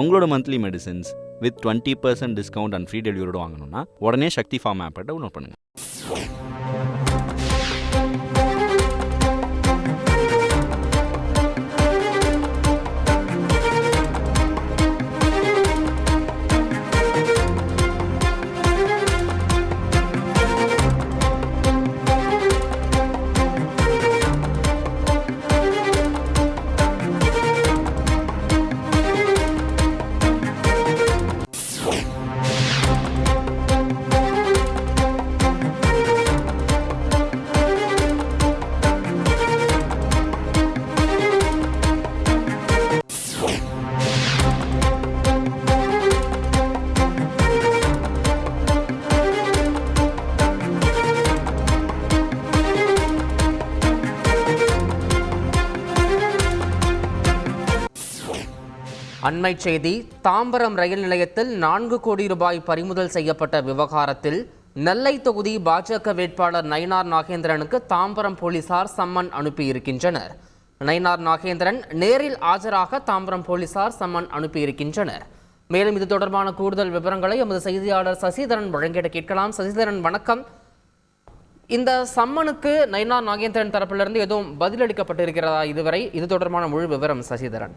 உங்களோட monthly medicines with 20% discount and free டெலிவரியோட வாங்கணும்னா உடனே சக்தி ஃபார்ம் ஆப்பை டவுன்லோட் பண்ணுங்கள். அண்மை செய்தி. தாம்பரம் ரயில் நிலையத்தில் 4 கோடி ரூபாய் பறிமுதல் செய்யப்பட்ட விவகாரத்தில் நெல்லை தொகுதி பாஜக வேட்பாளர் நயினார் நாகேந்திரனுக்கு தாம்பரம் போலீசார் சம்மன் அனுப்பியிருக்கின்றனர். நயினார் நாகேந்திரன் நேரில் ஆஜராக தாம்பரம் போலீசார் சம்மன் அனுப்பியிருக்கின்றனர். மேலும் இது தொடர்பான கூடுதல் விவரங்களை எமது செய்தியாளர் சசிதரன் வழங்கிட கேட்கலாம். சசிதரன், வணக்கம். இந்த சம்மனுக்கு நயினார் நாகேந்திரன் தரப்பிலிருந்து எதுவும் பதிலளிக்கப்பட்டிருக்கிறதா இதுவரை? இது தொடர்பான முழு விவரம் சசிதரன்.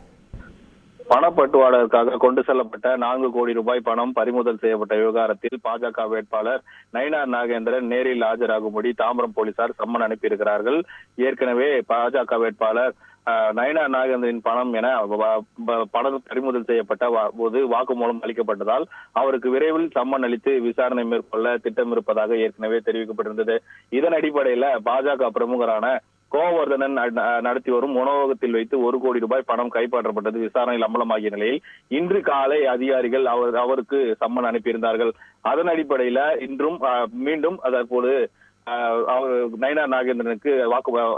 பணப்பட்டுவாடலுக்காக கொண்டு செல்லப்பட்ட 4 கோடி ரூபாய் பணம் பறிமுதல் செய்யப்பட்ட விவகாரத்தில் பாஜக வேட்பாளர் நயினார் நாகேந்திரன் நேரில் ஆஜராகும்படி தாம்பரம் போலீசார் சம்மன் அனுப்பியிருக்கிறார்கள். ஏற்கனவே பாஜக வேட்பாளர் நயினார் நாகேந்திரன் பணம் என பணம் பறிமுதல் செய்யப்பட்ட போது வாக்குமூலம் அளிக்கப்பட்டதால் அவருக்கு விரைவில் சம்மன் அளித்து விசாரணை மேற்கொள்ள திட்டமிருப்பதாக ஏற்கனவே தெரிவிக்கப்பட்டிருந்தது. இதன் அடிப்படையில பாஜக பிரமுகரான கோவர்தனன் நடத்தி வரும் உணவகத்தில் வைத்து 1 கோடி ரூபாய் பணம் கைப்பற்றப்பட்டது விசாரணையில் அம்பலமாகிய நிலையில் இன்று காலை அதிகாரிகள் அவருக்கு சம்மன் அனுப்பியிருந்தார்கள். அதன் அடிப்படையில இன்றும் மீண்டும் தற்போது நயினார் நாகேந்திரனுக்கு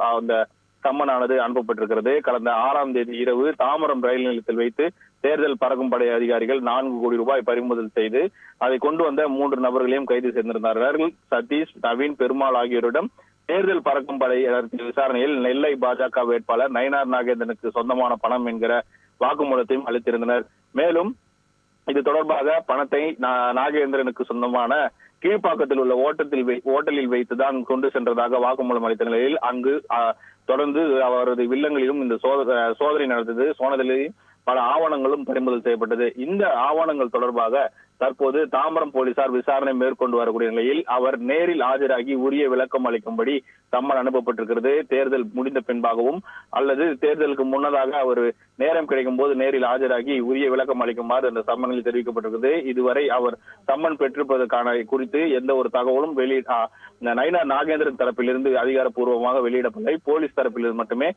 அந்த சம்மனானது அனுப்பப்பட்டிருக்கிறது. கடந்த 6ஆம் தேதி இரவு தாம்பரம் ரயில் நிலையத்தில் வைத்து தேர்தல் பறக்கும் படை அதிகாரிகள் 4 கோடி ரூபாய் பறிமுதல் செய்து அதை கொண்டு வந்த 3 நபர்களையும் கைது செய்திருந்தார்கள். சதீஷ், நவீன், பெருமாள் ஆகியோரிடம் தேர்தல் பறக்கும் படை விசாரணையில் நெல்லை பாஜக வேட்பாளர் நயினார் நாகேந்திரனுக்கு சொந்தமான பணம் என்கிற வாக்குமூலத்தையும் அளித்திருந்தனர். மேலும் இது தொடர்பாக பணத்தை நாகேந்திரனுக்கு சொந்தமான கீழ்ப்பாக்கத்தில் உள்ள ஓட்டலில் வைத்துதான் கொண்டு சென்றதாக வாக்குமூலம் அளித்த நிலையில் அங்கு தொடர்ந்து அவரது வில்லங்களிலும் இந்த சோதனை நடந்தது. சோதனையில் பல ஆவணங்களும் பறிமுதல் செய்யப்பட்டது. இந்த ஆவணங்கள் தொடர்பாக தற்போது தாம்பரம் போலீசார் விசாரணை மேற்கொண்டு வரக்கூடிய நிலையில் அவர் நேரில் ஆஜராகி உரிய விளக்கம் அளிக்கும்படி சம்மன் அனுப்பப்பட்டிருக்கிறது. தேர்தல் முடிந்த பின்பாகவும் அல்லது தேர்தலுக்கு முன்னதாக அவர் நேரம் கிடைக்கும் போது நேரில் ஆஜராகி உரிய விளக்கம் அளிக்குமாறு அந்த சம்மனில் தெரிவிக்கப்பட்டிருக்கிறது. இதுவரை அவர் சம்மன் பெற்றிருப்பதற்கான குறித்து எந்த ஒரு தகவலும் நயினார் நாகேந்திரன் தரப்பிலிருந்து அதிகாரப்பூர்வமாக வெளியிடப்படவில்லை. போலீஸ் தரப்பிலிருந்து மட்டுமே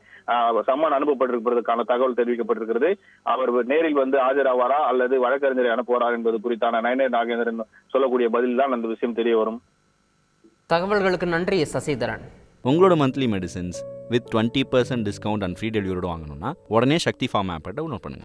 சம்மன் அனுப்பப்பட்டிருப்பதற்கான தகவல் தெரிவிக்கப்பட்டிருக்கிறது. அவர் நேரில் வந்து ஆஜராவாரா அல்லது வழக்கறிஞரை அனுப்புவாரா என்பது குறித்தான நயினார் நாகேந்திரன் சொல்லக்கூடிய பதில் தான் அந்த விஷயம் தெரிய வரும். தகவல்களுக்கு நன்றி சசிதரன். உங்களோட monthly medicines with 20% discount and free டெலிவரியோட வாங்கணும்னா உடனே சக்தி ஃபார்ம் ஆப்பை டவுன்லோட் பண்ணுங்கள்.